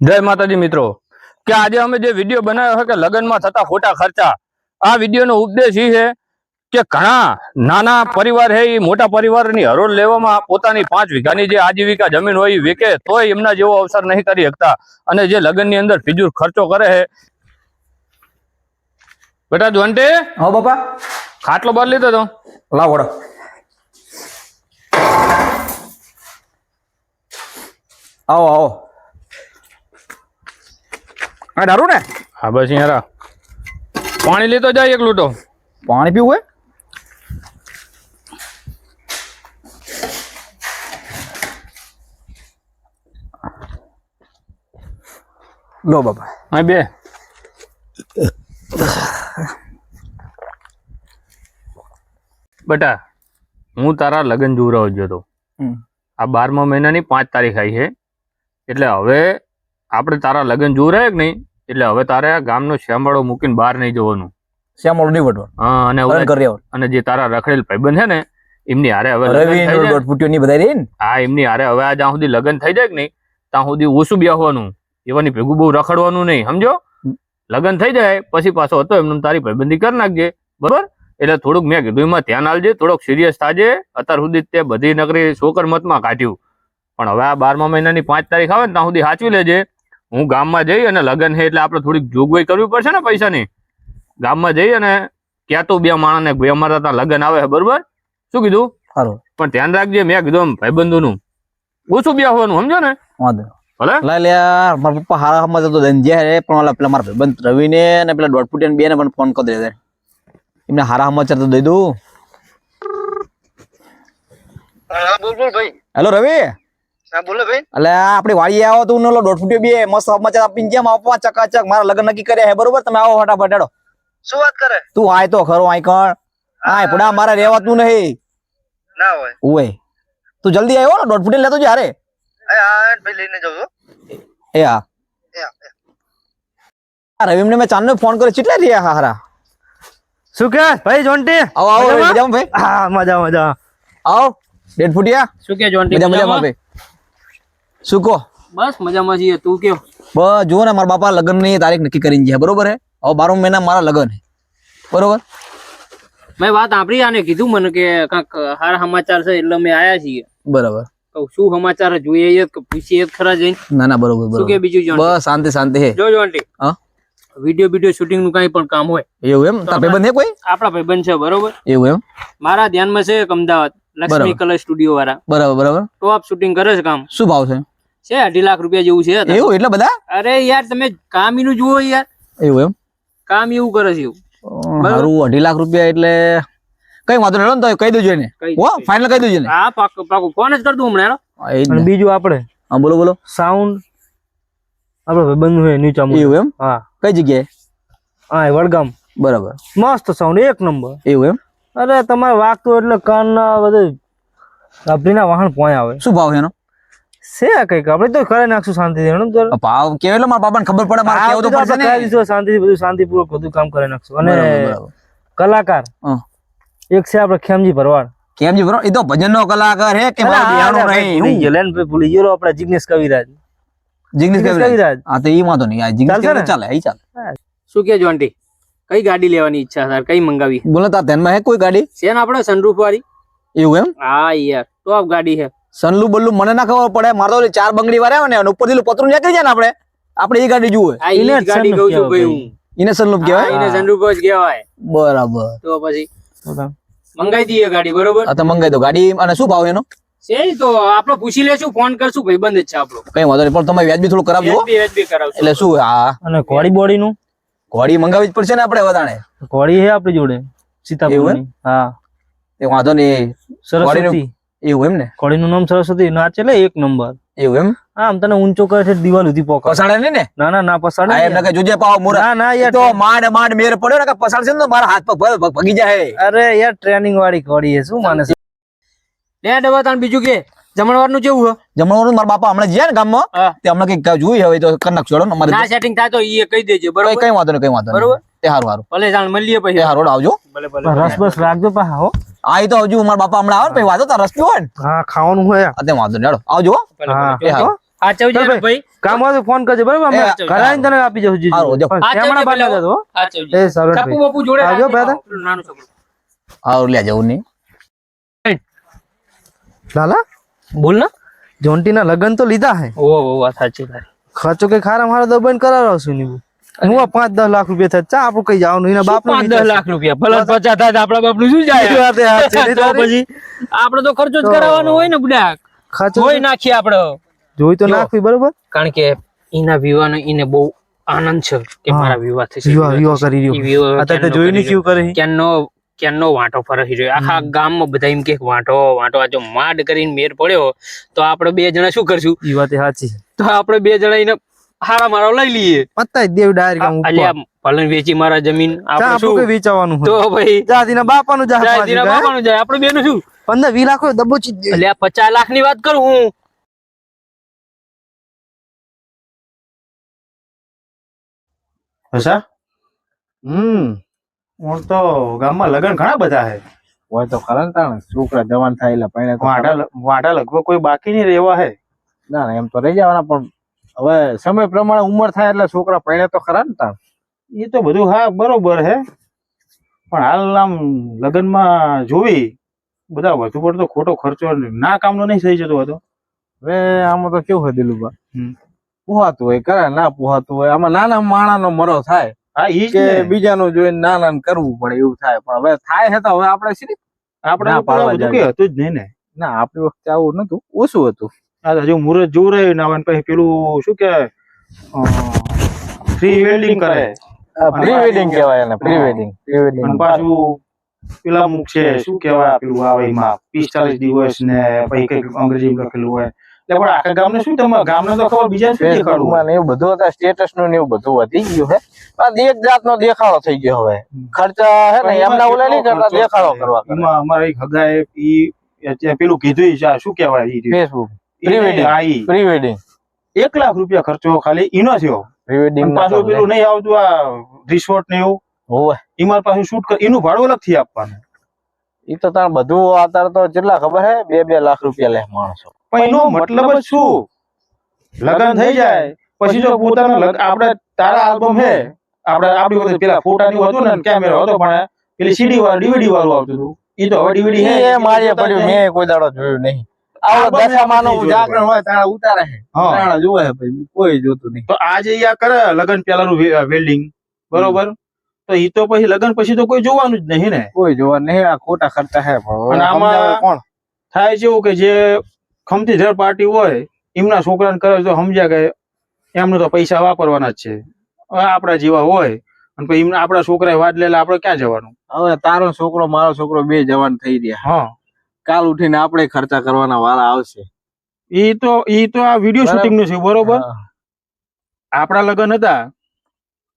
જય માતાજી મિત્રો કે આજે અમે જે વિડીયો બનાવ્યો છે કે લગ્નમાં થતા ખોટા ખર્ચા આ વિડીયોનો ઉપદેશ એ છે કે ઘણા નાના પરિવાર છે એ મોટા પરિવારની હરોળ લેવામાં પોતાની 5 વીઘાની જે આજીવિકા જમીન હોય એ વેચે તોય એમના જેવો અવસર નહીં કરી શકતા અને જે લગ્નની અંદર ફિજૂલ ખર્ચો કરે છે। બેટા જોન્ટે હા બાપા ખાટલો બાર લીધો તો લાવ વડો આવો આવો આ દારૂ ને હા બસ યાર પાણી લીધો જાય એક લૂટો પાણી પીવું હે લો બાપા હા બે બેટા હું તારા લગ્ન જોવરાવ ગયો હતો આ 12મા મહિનાની 5 તારીખ આવી છે એટલે હવે આપણે તારા લગ્ન જોવરાય કે નહીં એટલે હવે તારે ગામનો શ્યામવાળો મૂકીને બહાર નહીં જવાનું શ્યામવાળો નહીં વટવા હા અને જે તારા રખડેલ ભાઈબંધ છે ને એમની હારે હવે હા એમની હારે હવે આ જ્યાં સુધી લગ્ન થઈ જાય કે નહીં ત્યાં સુધી ઓછું બેસવાનું એવાની ભેગું બહુ રખડવાનું નહીં સમજો લગ્ન થઈ જાય પછી પાછો હતો એમને તારી ભાઈબંધી કરી નાખજે બરોબર એટલે થોડુંક મેં કીધું એમાં ધ્યાન આલજે થોડોક સિરિયસ થાજે અત્યાર સુધી તે બધી નગરી છોકર મતમાં કાઢ્યું પણ હવે આ 12મા મહિનાની 5 તારીખ આવે ને ત્યાં સુધી સાચવી લેજે હું ગામમાં જઈ અને લગ્ન છે એટલે આપણે થોડીક જોગવાઈ કરવી પડશે ને પૈસાની ગામમાં જઈ અને ક્યાં તો 2 માણસને ભાઈ અમારા ત્યાં લગ્ન આવે છે બરોબર શું કીધું સારું પણ ધ્યાન રાખજે મેં કીધું એમ ભાઈબંધોનું ઓછું બેસવાનું સમજો ને વાંધો ભલે લે યાર મારા પપ્પા હારા હમણાં તો ધંધ્યા રે પણ ઓલા પેલા મારા ભાઈબંધ રવિને ને પેલા 1.5 ફૂટ બે ને પણ ફોન કરી દે એમને હારા સમાચાર તો દઈ દઉં બોલ ભાઈ હેલો રવિ હા બોલો ભાઈ એટલે આપડી વાડી આવો તું ને 1.5 ફૂટ બે મસ્ત સમાચાર આપીને કેમ આપવા ચકાચક મારા લગ્ન નક્કી કર્યા હે બરોબર તમે આવો ફટાફટ હેડો શું વાત કરે તું આય તો ખરો આય કણ આય પડા મારા રહેવાતું નહીં ના હોય ઓય તું જલ્દી આવ્યો ને 1.5 ફૂટ લેતો જ હારે હા ભાઈ લઈને જાવ એ હા રવિમને મેં ચાંદને ફોન કર્યો કેટલા રહ્યા હારા શું કે ભાઈ જોન્ટી આવો આવો મજામાં ભાઈ હા મજા આવો 1.5 ફૂટિયા શું કે જોન્ટી મજામાં ભાઈ શું કહો બસ મજામાં છીએ તું કયો બસ જો ને મારા બાપા લગ્ન ની તારીખ નક્કી કરીને છે બરોબર હે હવે 12મા મહિના મારા લગ્ન હે બરોબર મેં વાત સાંભળી આને કીધું મને કે કાંક સારા સમાચાર છે એટલે અમે આયા છીએ બરાબર તો શું સમાચાર જોઈએ કે પૂછીએ ખરા જઈને ના બરોબર શું કે બીજું જોન્ટી બસ શાંતિ હે જો જોન્ટી હા વિડીયો શૂટિંગ નું કઈ પણ કામ હોય એવું એમ તાર ભાઈબંધ હે કોઈ આપણા ભાઈબંધ છે બરોબર એવું એમ મારા ધ્યાનમાં છે એક અમદાવાદ લક્ષ્મી કલર સ્ટુડિયો વાળા બરાબર ટોપ શૂટિંગ કરે છે કામ શું ભાવ છે 2.5 લાખ રૂપિયા જેવું છે એવું એટલા બધા અરે યાર તમે કામ એનું જુઓ યાર એવું એમ કામ એવું કરે છે એવું મારું 2.5 લાખ રૂપિયા એટલે કઈ વાંધો નહીં તો કહી દેજો ને હો ફાઇનલ કહી દેજો ને હા પાકું ફોન જ કર દઉં હમણાં અને બીજું આપણે હા બોલો સાઉન્ડ આપણે ભાઈબંધ હોય નીચા એવું એમ હા કઈ જગ્યાએ હા વડગામ બરાબર મસ્ત સાઉન્ડ એક નંબર એવું એમ અરે તમારે વાગતું એટલે કાન ના બધું આપડીના વાહન પોય આવે શું ભાવ છે એનો છે કઈક આપણે તો કરી નાખશું શાંતિથી ભાવ કેવો એટલે મારા બાપાને ખબર પડે મારે કેવું તો પડશે ને શાંતિથી બધું શાંતિપૂર્વક બધું કામ કરી નાખશું અને કલાકાર એક છે આપણે ખેમજી ભરવાડ કેમજી બરો એ તો ભજનનો કલાકાર હે કે મારો બિયાણો નહીં હું ગેલેન પે ભૂલી ગયો આપણે જિગ્નેશ કવિરાજ હા તો ઈ વાંધો નહીં આ જિગ્નેશ કવિરાજ ચાલે ઈ ચાલે શું કે જોન્ટી કઈ ગાડી લેવાની ઈચ્છા છે કઈ મંગાવી બોલો તાર ધ્યાનમાં હે કોઈ ગાડી છે ને આપણે સનરૂફ વાળી એવું એમ હા યાર ટોપ ગાડી છે સનલુ બલ્લુ મને ના ખબર પડે મારો તો 4 બંગડી વાળા આવે ને ઉપરથી પતરું નીકળી જાય ને આપણે એ ગાડી જુએ આ ઈ ગાડી કહું છું ભાઈ હું એને સનલુપ કહેવાય એને સનરૂફ જ કહેવાય બરાબર તો પછી મંગાઈ દઈએ ગાડી બરોબર આ તો મંગાઈ દો ગાડી અને શું ભાવ એનો છે તો આપણે પૂછી લેશું ફોન કરશું ભાઈબંધ જ છે આપણો કઈ વાંધો નહીં પણ તમે વ્યાજબી થોડું કરાવજો વ્યાજબી કરાવશું એટલે શું હા અને ઘોડી બોડી નું ઘોડી મંગાવી જ પડશે ને આપણે વધારે ઘોડી હે આપણી જોડે સીતાપુરની હા એ વાંધો નહીં સરસ્વતી એવું એમ ને ઘોડી નું નામ સરસ્વતી નાચે એટલે એક નંબર એવું એમ આમ તને ઊંચો કરે છે દિવાલ સુધી પોકા પસાડે નહીં ને ના પસાડે આ એમને કે જોજે પાવ મુરા ના યાર તો માંડ મેર પડ્યો ને કે પસાડશે ને તો મારા હાથ પગ ભગી જાય અરે યાર ટ્રેનિંગ વાળી ઘોડી છે શું માને છે લે ડબા તાણ બીજું કે જમણવારનું કેવું હે જમણવારનું મારા બાપા હમણાં ગયા ને ગામમાં તે હમણાં કઈક જોઈ હવે તો કરી નાખજો અમારે ના સેટિંગ થાય તો ઈ કહી દેજે બરોબર કઈ વાંધો નહીં બરોબર તે હારું ભલે જાણ મળીએ પછી હારું આવજો ભલે રસ બસ રાખજો પા હો આ તો હજુ મારા બાપા હમણાં આવે ને પછી વાંધો તાર રસ પીવો ને હા ખાવાનું હોય તે વાંધો નહીં આવજો હા એ હારું સાચવજે ને ભાઈ. કામ હોય તો ફોન કરજે બરાબર અમે એ, ઘરે આવીને તને આપી જશું જીજુ. હારું, જો. પણ સાચવજે શ્યામણા બાને પેલા. જતો, હો. સાચવજે. એ સારું કાપુ ભાઈ. બાપુ જોડે આવજો રાખજે. બેટા. પેલું નાનું છોકરું. હારું લે જવું નહીં. લાલા બોલ ને. જોન્ટીના લગન તો લીધા હે, ઓ વાત સાચી તારી. ખર્ચો કે ખારા મારા તો બંધ કરાવશું ની હું 5-10 લાખ રૂપિયા થાય ચા આપણું કઈ જવાનું એના બાપ 5-10 લાખ રૂપિયા ભલે 50 થાય તો આપણા બાપનું શું જાય? તો પછી આપણે તો ખર્ચો જ કરાવવાનો હોય ને બુડા. ખર્ચો જોઈ નાખીએ આપણે. જોઈ તો જો. નાખવી બરોબર. કારણ કે એના વિવાહનો એને બહુ આનંદ છે કે હા. મારા વિવાહ થશે. વિવાહ કરી ઈ રહ્યો વિવાહ અત્યારે ક્યારનો જોઈ નહીં કરી કેવું કરે રહ્યો. ક્યારનો વાંટો ફરહી રહ્યો. આખા ગામમાં બધા એમ કે વાંટો આ જો માડ કરીને મેર પડ્યો તો આપણે બે જણા શું કરશું? ઈ વાત સાચી. તો આપણે બે જણા એને હારા મારો લઈ લઈએ. પત્તા દેવ ડાયરેક્ટ આમ અલ્યા ભલે વેચી મારા જમીન ચા આપણે આપણું કઈ શું વેચાવાનું તો ભાઈ જાતીના બાપાનું જા જાયજીના બાપાનું જાય આપણે બેનું શું? 15-20 લાખ હોય દબો ચી દે. અલ્યા 50 લાખ ની વાત કરું હું. હસા હું તો ગામમાં લગન ઘણા બધા હે હોય તો ખરા ને તાણે છોકરા જવાન થાય એટલે પહેણે તો વાંટા લગભગ કોઈ બાકી નહીં રહેવા હે. ના ના એમ તો રહી જવાના પણ હવે સમય પ્રમાણે ઉંમર થાય એટલે છોકરા પહેણે તો ખરા ને તાણ. એ તો બધું હા બરોબર હે પણ હાલ આમ લગનમાં જોવી બધા વધુ પડતો ખોટો ખર્ચો ના કામનો નહીં થઈ જતો હતો. હવે આમાં તો કેવું હોય દિલુભા, હમ. પોહાતું હોય કરે ના પોહાતું હોય આમાં નાના માણાનો મરો થાય હા ઈ જ કે ને. બીજાનું જોઈને નાના કરવું પડે એવું થાય પણ હવે થાય છે તો હવે આપણે શી રીતે? આપણે ના પાડવા બધું જાય. કઈ હતું જ નહીં ને. ના આપણી વખતે આવું નતું, ઓછું હતું. આ તો હજુ મુહૂર્ત જોવું રહ્યું ને આવે પછી પેલું શું કે પ્રી વેડિંગ કરે પ્રી વેડિંગ કહેવાય એને, પ્રી વેડિંગ. પ્રી વેડિંગ અને પાછું પેલા મુખ છે શું કહેવાય પેલું આવે એમાં 45 દિવસ ને પછી કઈક અંગ્રેજીમાં લખેલું હોય એટલે પણ આખા ગામને શું તમારા ગામને તો ખબર બીજા શું દેખાડવું હોય? ને એવું બધું હતા, સ્ટેટસ નું ને એવું બધું વધી ગયું છે. આ એક જાતનો દેખાડો થઈ ગયો હવે. ખર્ચા હે ને એમના ઓલા નહીં કરતા, દેખાડો કરવા કરે. એમાં અમારા એક હગાએ ઈ પેલું કીધું છે શું કહેવાય ઈ ફેસબુક પ્રી વેડિંગ, હા, ઈ પ્રી વેડિંગ, 1 લાખ રૂપિયા ખર્ચો ખાલી ઈનો થયો. પ્રી વેડિંગ અને પાછું પેલું નહીં આવતું આ રિસોર્ટ ને એવું હોવે. એમાં પાછું શૂટ કર એનું ભાડું અલગથી આપવાનું. ઈ તો તાર બધું અત્યારે તો કેટલા ખબર હે 2-2 લાખ રૂપિયા લે માણસો. પણ એનો મતલબ જ શું? લગન થઈ જાય પછી જો પોતાનો આપણે તારા આલ્બમ હે આપણી વખતે પેલા ફોટાની હતું ને કેમેરો હતો પણ પેલી સીડી વાળું ડીવીડી વાળું આવતું હતું. ઈ તો હવે ડીવીડી હે એ મારીએ પડ્યું, મેં કોઈ દાડો જોયું નહીં. આવો દશામાનું જાગરણ હોય તારા ઉતારે છે, હા. તારા જોવે છે ભાઈ, કોઈ જોતું નહીં. તો આજે યા કરે લગન પેલાનું વેલ્ડિંગ બરોબર તો ઈ તો પછી લગન પછી તો કોઈ જોવાનું જ નહીં ને. કોઈ જોવા નહીં, આ ખોટા ખર્ચા હે પણ અને આમાં સમજાવે કોણ? થાય છે એવું કે જે ખમતી ધર પાર્ટી હોય એમના છોકરાને કરે તો સમજ્યા કે એમને તો પૈસા વાપરવાના જ છે. હવે આપણા જેવા હોય અને પછી એમને આપણા છોકરાએ વાદ લેલા આપણે ક્યાં જવાનું? હવે તારો છોકરો મારો છોકરો બે જવાન થઈ રહ્યા, હા કાલ ઉઠીને આપણે ખર્ચા કરવાના વાળા આવશે. ઈ તો આ વિડીયો શૂટિંગ નું છે બરોબર. હા. આપણા લગન હતા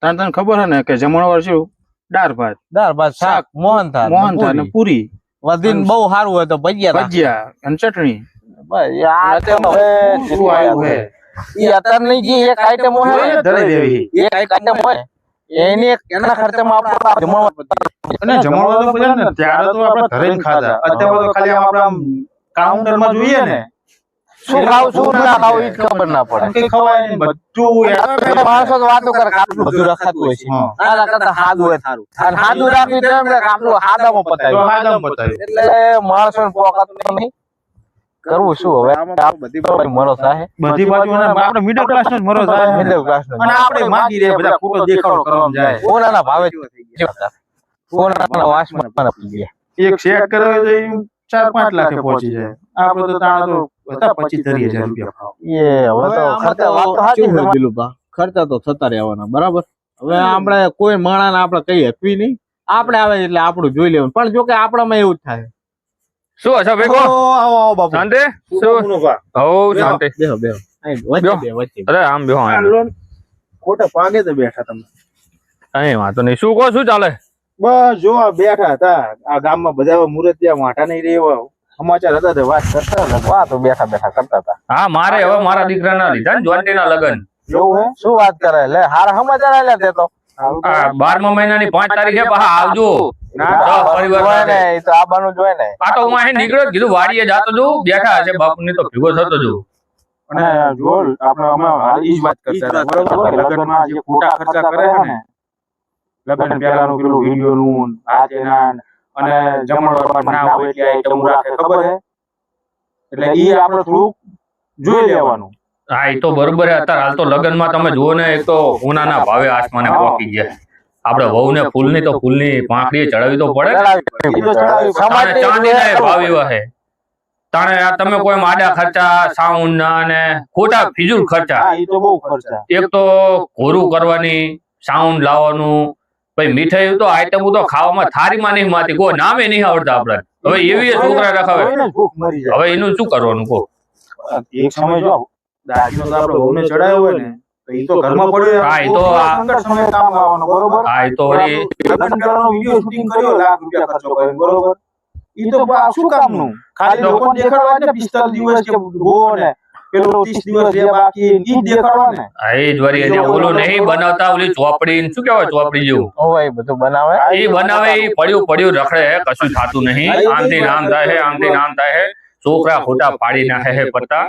તને ખબર છે ને કે જમણવાર શું દાળ ભાત દાળ ભાત શાક મોહનથાળ મોહનથાળ ને પૂરી વધીને બહુ સારું હોય તો ભજીયા ભજીયા અને ચટણી. બસ આ તો અત્યારે હવે શું આવ્યું હે? ઈ અત્યારની જે એક આઈટમ હોય ને, ધરાઈ દેવી. એક આઈટમ હોય એની એના ખર્ચામાં આપણે જમણવાર અને જમણવાર તો બધા ને ત્યારે તો આપણે ઘરે જ ખાધા. અત્યારે તો ખાલી આપણા કાઉન્ટર માં જોઈએ ને શું ખાવ શું ના ખાવ ઈ જ ખબર ના પડે. કઈ ખવાય નહીં બધું માણસો તો વાતો કરે કે આટલું બધું રખાતું હોય છે. હા. આના કરતા સાદું હોય સારું. અને સાદું રાખ્યું તો એમ કે આપણું સાદામાં તો પતાવ્યું. હાદમ બતાવ્યું. એટલે માણસોને પોકાતું નહીં. કરવું શું હવે? આ બધી બાજુ મરો થાય. બધી બાજુ આપણે મિડલ ક્લાસ નો જ મરો થાય મિડલ ક્લાસનો. અને આપણે માંગી રહ્યા બધા ખોટો દેખાડો કરવામાં જાય. સોનાના ભાવે સોનાના વાસમાં આપી ગયા. એક સેટ કરાવે તો એમ 4-5 લાખે પહોંચી જાય. આપણે તો તાણા તો હતા 25-30 હજાર રૂપિયા ભાવ. એ હવે તો ખર્ચા વાત તો સાચી છે દિલુભા. ખર્ચા તો થતા રહેવાના બરાબર. હવે આપણે કોઈ માણસને આપણે કઈ હકવી નહીં. આપણે આવે એટલે આપણું જોઈ લેવાનું. પણ જો કે આપણામાં એવું જ થાય. શું હશે ભેગો આવો બાપુ. શાંતિ શું હો શાંતિ બેહો બેહો. અહીં વચ્ચે બે વચ્ચે. અરે આમ બેહો ખોટા પાગે તો બેઠા તમે. કઈ વાંધો નહીં. શું કહો શું ચાલે? બસ જો આ બેઠા હતા આ ગામમાં બધા મુરત ત્યાં વાંટા નહીં રહેવા સમાચાર હતા તો વાત કરતા હતા. વાતો બેઠા બેઠા કરતા હતા. હા મારે હવે મારા દીકરાના લીધા ને જોન્ટીના લગન. એવું હે? શું વાત કરે લે, હારા સમાચાર આલ્યા તે તો. આ 12મા મહિનાની 5 તારીખે પાછા આવજો. પરિવાર જોય ને સાથે. એ તો આબાનું જોય ને. આ તો હું અહીં નીકળ્યો કીધું વાડીએ જાતો છું બેઠા હશે બાપુ ની તો ભેગો થતો છું. અને જો આપણે હમણાં હાલ ઈ જ વાત કરતા હતા બરોબર કે લગ્નમાં જે ખોટા ખર્ચા કરે છે ને લગ્ન પહેલાનું પેલું વિડીયો નું આ તેના અને જમણવાર ના હોય એટલે આઈટમ રાખે ખબર હે એટલે ઈ આપણે થોડુંક જોઈ લેવાનું. હા એ તો બરોબર છે. અત્યારે હાલ તો લગ્નમાં તમે જુઓ ને એક તો સોનાના ભાવે આસમાને પહોંચી ગયા. આપણે વહુને ફૂલની તો ફૂલની પાંખડી ચડાવી તો પડે ને. તાણે ચાંદીના ભાવ એવા છે. તાણે આ તમે કોઈ માડા ખર્ચા સાઉન્ડ ના અને ખોટા ફિજૂલ ખર્ચા. હા ઈ તો બહુ ખર્ચા. એક તો ઘોરું કરવાની, સાઉન્ડ લાવવાનું, પછી મીઠાઈ તો આઈટમ તો ખાવામાં થાળીમાં નહીં માતી, કોઈ નામે નહીં આવડતા આપણે. હવે એવી છોકરા રખાવે, ભૂખ મરી જાય. હવે એનું શું કરવાનું કહો? એક સમય જો દાદીનો તો આપણે વહુને ચડાયો હોય ને તો ઈ તો ઘરમાં પડ્યો. હા, ઈ તો સંકટ સમયે કામ આવવાનો બરોબર. હા એ તો વળી લગ્ન પહેલાનો વિડિયો શૂટિંગ કર્યો લાખ રૂપિયા ખર્ચો કર્યો બરોબર. ઈ તો શું કામનું? ખાલી લોકોને દેખાડવા ને 45 દિવસ કે ગો ને પેલો 30 દિવસ જે બાકી ઈ જ દેખાડવા ને. હા એ જ વળી એને ઓલું નહીં બનાવતા, ઓલી ચોપડી શું કહેવાય ચોપડી જેવું હોય બધું બનાવે. એ બનાવે, એ પડ્યું રખડે હે, કશું થતું નહીં. આમથી નામ થાય હે, આમથી નામ થાય હે. છોકરા ખોટા પાડી નાખે હે પત્તા.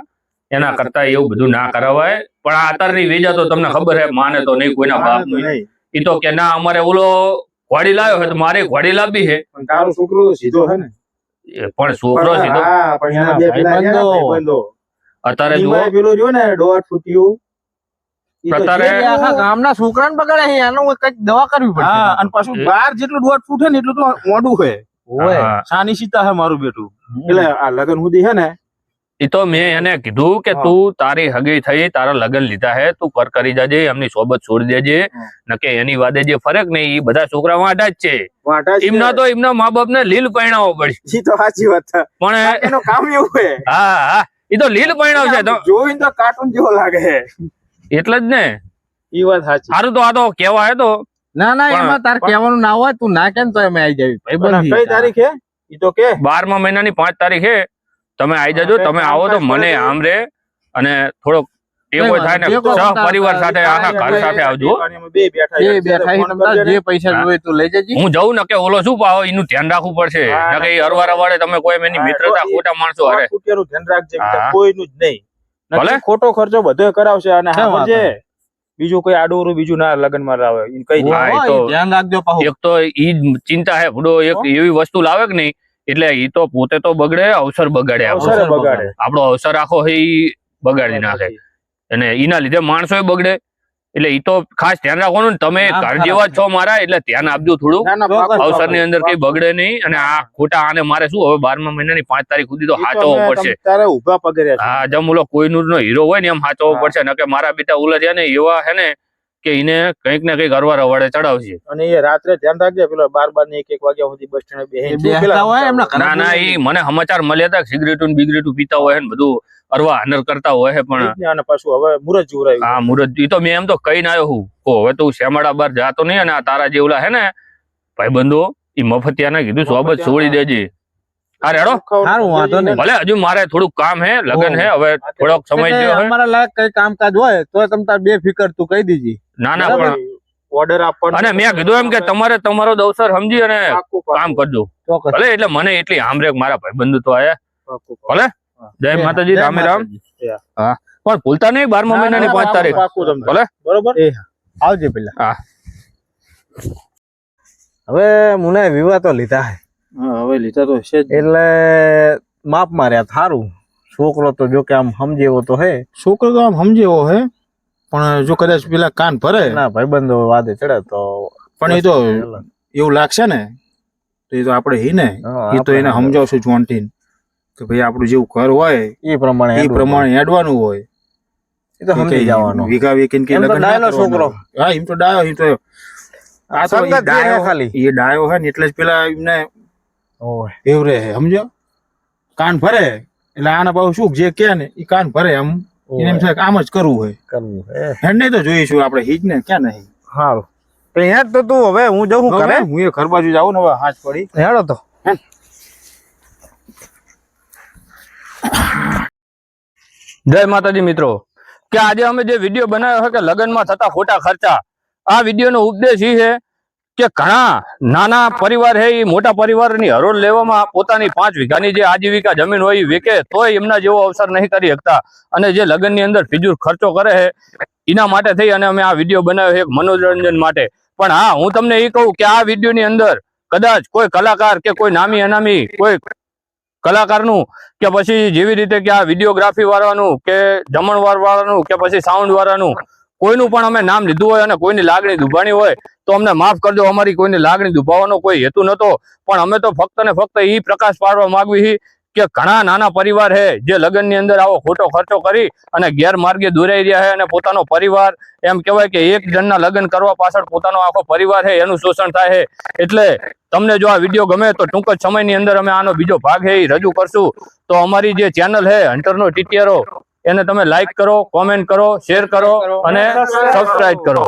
એના કરતા એવું બધું ના કરાવાય. પણ આ અત્યારની વેજા તો તમને ખબર હે, માને તો નહીં કોઈના બાપ નહીં. એ તો કે ના અમારે ઓલો ઘોડી લાવ્યો છે તો મારે ઘોડી લાવવી છે. પણ તારો છોકરો તો સીધો છે ને. એ પણ છોકરો સીધો. હા પણ એના બે પેલા ભાઈબંધો અત્યારે જુઓ ઈમાય પેલો રહ્યો ને દોઢ ફૂટ્યું ઈ તો અત્યારે છે. આખા ગામના છોકરાને બગાડે છે, એનું કંઈક દવા કરવી પડશે. હા અને પાછું બાર જેટલું દોઢ ફૂટ છે ને એટલું તો મોડું છે. હા. સાની સીતા છે મારું બેટું. એટલે આ લગન સુધી છે ને એ તો મેં એને કીધું કે તું તારી હગી થઈ, તારા લગ્ન લીધા હે, તું કરી જાજે, એમની સોબત છોડી દેજે. નકે એની વાદે જે ફરક નહીં, એ બધા છોકરા વાંટા જ છે. વાંટા છે. એમના તો એમના મા બાપ ને લીલ પરણાવો પડી. ઈ તો સાચી વાત છે. પણ એનું કામ એવું છે. હા હા એ તો લીલ પરણાવ છે તો જોઈને તો કાર્ટૂન જેવો લાગે છે. એટલે જ ને. ઈ વાત સાચી. સારું તો આ તો કેવા હે તો ના ના પણ- એમાં તાર કહેવાનું ના હોય, તું ના કેમ તો અમે આવી જાવી ભાઈબંધ કઈ તારીખે ઈ તો કે 12મા મહિનાની 5 તારીખે તમે આવી જજો. તમે આવો તો મને આમ રે અને થોડોક ટેકો થાય ને પરિવાર સાથે આખા ઘર સાથે આવજો. બે બેઠા બે બેઠા છે, તમને જે પૈસા જોઈએ તું લઈ જજે. હું જઉં ને કે ઓલો શું પાવો એનું ધ્યાન રાખવું પડશે. હા. નકે ઈ અરવાર અવાડે તમે કોઈ એની મિત્રતા ખોટા માણસો અરે રૂપિયાનું ધ્યાન રાખજે હા. બીજા કોઈનું જ નહીં. ભલે. નક્કી ખોટો ખર્ચો બધો કરાવશે અને હા, હા છે બીજું કોઈ આડોરું બીજું ના લગનમાં લાવે ઈ કઈ દે. હા, એ હોય, તો ધ્યાન રાખજો પાછું. એક તો ઈ જ ચિંતા હે ભૂડો, એક એવી વસ્તુ લાવે કે નહીં એટલે ઈ તો પોતે તો બગડે, અવસર બગાડે. અવસરે બગાડે. આપણો અવસર આખો હે ઈ બગાડી નાખે અને ઈના લીધે માણસો બગડે. એટલે ઈ તો ખાસ ધ્યાન રાખવાનું ને. તમે ના, ઘર ખરા. જેવા જ છો મારા, એટલે ધ્યાન આપજો થોડું. ના, ના, પાકું, અવસર ની પાકું. અંદર કઈ બગડે નહીં. અને આ ખોટા આને મારે શું હવે 12મા મહિનાની 5 તારીખ સુધી તો ઈ તો હાચવવો અમે પડશે. તારે ઊભા પગે રહ્યા છે. હા જેમ ઓલો કોઈનું નો હીરો હોય ને એમ હાચવવો હા. પડશે. નકે મારા બેટા ઉલર્યા ને એવા હે ને કે એને કંઈક ને કંઈક અરવાર અવાડે ચડાવશે. અને એ રાત્રે ધ્યાન રાખજે પેલા 12 ને 1 વાગ્યા સુધી બસ સ્ટેન્ડ બેહીને એ બેસતા હોય એમના ઘરે ના ના ઈ મને સમાચાર મળ્યા હતા સિગરેટું ને બિગરેટું પીતા હોય ને બધું અરવા હનર કરતા હોય છે. પણ અને પાછું હવે મુરત જોરાયું. હા મુરત ઈ તો મેં એમ તો કહીને આવ્યો હું હવે તું શ્યામાળા બાર જાતો નહીં. અને આ તારા જે ઓલા હે ને ભાઈબંધો ઈ મફતિયાને કીધું સોબત છોડી દેજે. હા રેડો સારું, વાંધો નહીં. ભલે હજુ મારે થોડુંક કામ હે, લગન હે, હવે થોડોક સમય એટલે થયો હે. અમારા લાયક કઈ કામકાજ હોય તો તમ તાર બે ફિકર તું કહી દીજી. ના ના પણ ઓર્ડર આપવાનો અને મેં કીધું એમ કે તમારે તમારો અવસર સમજી અને પાકું, પાકું, કામ કરજો. ચોક્કસ. ભલે એટલે મને એટલી આમરેક મારા ભાઈબંધ તો આયા. પાકું, ભલે. જય માતાજી, રામે રામ. માતાજી. હા પણ ભૂલતા નહીં 12મા મહિનાની 5 તારીખ. પાકું તમને. ભલે. બરોબર. આવજે પેલા. હા. હવે મુને વિવાહ તો લીધા હે હા હવે લીધા તો છે જ. એટલે માપ માર્યા થારું. છોકરો તો જો કે આમ સમજે એવો તો હે. છોકરો તો આમ સમજે એવો હે પણ જો કદાચ પેલા કાન ભરે ના ભાઈબંધો વાદે ચડે તો પણ એ તો એવું લાગશે ને તો એ તો આપણે હી ને હા, એ તો એને આપણે સમજાવશું જોન્ટીન કે ભાઈ આપણું જેવું ઘર હોય એ પ્રમાણે એ હેડવું પ્રમાણે હેડવાનું હોય. પડે. એ તો સમજી જવાનું. વીઘા વીકીને કે એમ તો લગ્ન ના ડાયલો કરવાના છોકરો. હોય. હા એમ તો ડાયો એમ તો આ તો સંગત જે હે ખાલી. એ ડાયો હે ને એટલે જ પેલા એમને ઓય એવું રહે સમજો કાન ભરે એટલે આના બાબુ શું જે કે ને એ કાન ભરે એમ એને એમ થાય કે આમ જ કરવું હોય. કરવું હે. હેડ નહીં તો જોઈશું આપણે હીજ ને ક્યાં નહીં. સારું તો હેડ તો તું હવે હું જઉં કરે. હું એ ઘર બાજુ જાઉં ને હવે હાથ પડી. હેડો તો. જય માતાજી મિત્રો, કે આજે અમે જે વિડીયો બનાવ્યો છે કે લગ્નમાં થતા ખોટા ખર્ચા, આ વિડીયોનો ઉપદેશ એ છે કે ઘણા નાના પરિવાર છે એ મોટા પરિવારની હરોળ લેવામાં પોતાની 5 વીઘાની જે આજીવિકા જમીન હોય એ વેકે તોય એમના જેવો અવસર નહીં કરી શકતા અને જે લગ્નની અંદર ફિજૂલ ખર્ચો કરે છે એના માટે થઈ અને અમે આ વિડીયો બનાવ્યો છે એક મનોરંજન માટે. પણ હા, હું તમને એ કહું કે આ વિડીયોની અંદર કદાચ કોઈ કલાકાર કે કોઈ નામી અનામી કોઈ કલાકારનું કે પછી જેવી રીતે કે આ વિડીયોગ્રાફી વાળાનું કે જમણવાર વાળાનું કે પછી સાઉન્ડ વાળાનું કોઈનું પણ અમે નામ લીધું હોય અને કોઈની લાગણી દુભાણી હોય તો અમને માફ કરજો. અમારી કોઈની લાગણી દુભાવવાનો કોઈ હેતુ નતો, પણ અમે તો ફક્ત ને ફક્ત એ પ્રકાશ પાડવા માંગવી છે કે ઘણા નાના પરિવાર છે જે લગ્નની અંદર આવો ખોટો ખર્ચો કરી અને ગેરમાર્ગે દોરાઈ રહ્યા છે અને પોતાનો પરિવાર એમ કહેવાય કે એક જણના લગ્ન કરવા પાછળ પોતાનો આખો પરિવાર છે એનું શોષણ થાય છે. એટલે તમને જો આ વિડીયો ગમે તો ટૂંક જ સમયની અંદર અમે આનો બીજો ભાગ છે એ રજૂ કરશું. તો અમારી જે ચેનલ છે હન્ટરનો ટીટીઆરો એને તમે લાઈક કરો, કોમેન્ટ કરો, શેર કરો અને સબસ્ક્રાઇબ કરો.